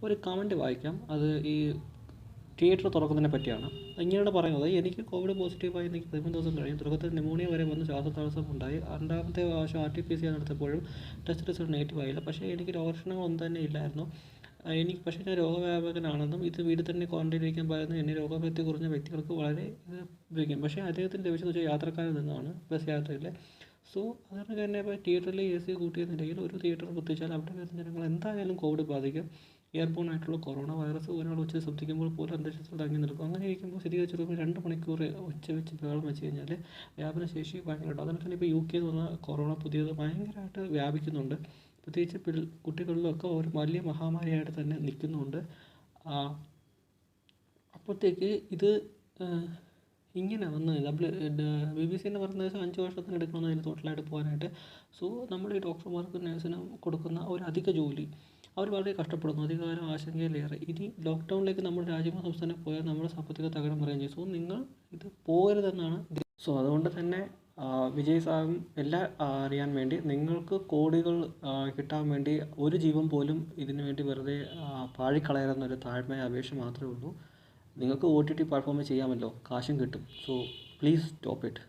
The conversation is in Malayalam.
ഒരു കമൻറ്റ് വായിക്കാം. അത് ഈ തിയേറ്റർ തുറക്കുന്നതിനെ പറ്റിയാണ്. ഇങ്ങനെയാണ് പറയുന്നത്: എനിക്ക് കോവിഡ് പോസിറ്റീവായി എനിക്ക് 13 ദിവസം കഴിഞ്ഞു. തുടക്കത്തിൽ ന്യൂമോണിയ വരെ വന്ന് ശ്വാസതടസ്സം ഉണ്ടായി. രണ്ടാമത്തെ പ്രാവശ്യം RT-PCR നടത്തിയപ്പോഴും ടെസ്റ്റ് റിസൾട്ട് നെഗറ്റീവ് ആയില്ല. പക്ഷേ എനിക്ക് രോഗലക്ഷണങ്ങളൊന്നും തന്നെ ഇല്ലായിരുന്നു. പക്ഷേ ഞാൻ രോഗവ്യാപകനാണെന്നും ഇത് വീട്ടിൽ തന്നെ ക്വാറന്റൈനിൽ ഇരിക്കാൻ പറയുന്നത് എന്നെ രോഗവ്യാപ്തി കുറഞ്ഞ വ്യക്തികൾക്ക് വളരെ ഉപയോഗിക്കും. പക്ഷേ അദ്ദേഹത്തിന് ലഭിച്ചെന്ന് വെച്ചാൽ യാത്രക്കാരിൽ നിന്നാണ്, ബസ് യാത്രയിൽ. സോ അതുകൊണ്ട് തന്നെ ഇപ്പോൾ തിയേറ്ററിൽ AC കൂട്ടിയ നിലയിൽ ഒരു തിയേറ്റർ കുത്തിച്ചാൽ അവിടെ വരുന്ന ജനങ്ങൾ എന്തായാലും കോവിഡ് ബാധിക്കും. എയർബോൺ ആയിട്ടുള്ള കൊറോണ വൈറസ് ഒരാൾ ഉച്ച ശബ്ദിക്കുമ്പോൾ പോലും അന്തരീക്ഷത്തിൽ തങ്ങി നിൽക്കും. അങ്ങനെ ഇരിക്കുമ്പോൾ സ്ഥിരീകരിച്ചപ്പോൾ 2 മണിക്കൂർ ഒച്ച വെച്ച് ബഹളം വെച്ച് കഴിഞ്ഞാൽ വ്യാപന ശേഷി ഭയങ്കരമായിട്ട്. അതുപോലെ തന്നെ ഇപ്പോൾ UK എന്ന് പറഞ്ഞാൽ കൊറോണ പുതിയത് ഭയങ്കരമായിട്ട് വ്യാപിക്കുന്നുണ്ട്. പ്രത്യേകിച്ച് കുട്ടികളിലൊക്കെ ഒരു വലിയ മഹാമാരിയായിട്ട് തന്നെ നിൽക്കുന്നുണ്ട്. അപ്പോഴത്തേക്ക് ഇത് ഇങ്ങനെ വന്ന് BBC എന്ന് പറയുന്നത് 5 വർഷത്തിന് എടുക്കണമെന്ന് അതിന് ടോട്ടലായിട്ട് പോകാനായിട്ട്. സോ നമ്മുടെ ഈ ഡോക്ടർമാർക്കും നഴ്സിനും കൊടുക്കുന്ന ഒരു അധിക ജോലി അവർ വളരെ കഷ്ടപ്പെടുന്നു. അധികാരം ആശങ്കയിലേറെ. ഇനി ലോക്ക്ഡൗണിലേക്ക് നമ്മുടെ രാജ്യമോ സംസ്ഥാനം പോയാൽ നമ്മുടെ സാമ്പത്തിക തകരം പറയുകയും ചെയ്യും. സോ നിങ്ങൾ ഇത് പോകരുതെന്നാണ്. സോ അതുകൊണ്ട് തന്നെ വിജയ് സാറും എല്ലാം അറിയാൻ വേണ്ടി നിങ്ങൾക്ക് കോടികൾ കിട്ടാൻ വേണ്ടി ഒരു ജീവൻ പോലും ഇതിനു വേണ്ടി വെറുതെ പാഴിക്കളയരുതെന്നൊരു താഴ്മയ അപേക്ഷ മാത്രമേ ഉള്ളൂ. നിങ്ങൾക്ക് OTT പ്ലാറ്റ്ഫോമിൽ ചെയ്യാമല്ലോ, കാശും കിട്ടും. So please stop it.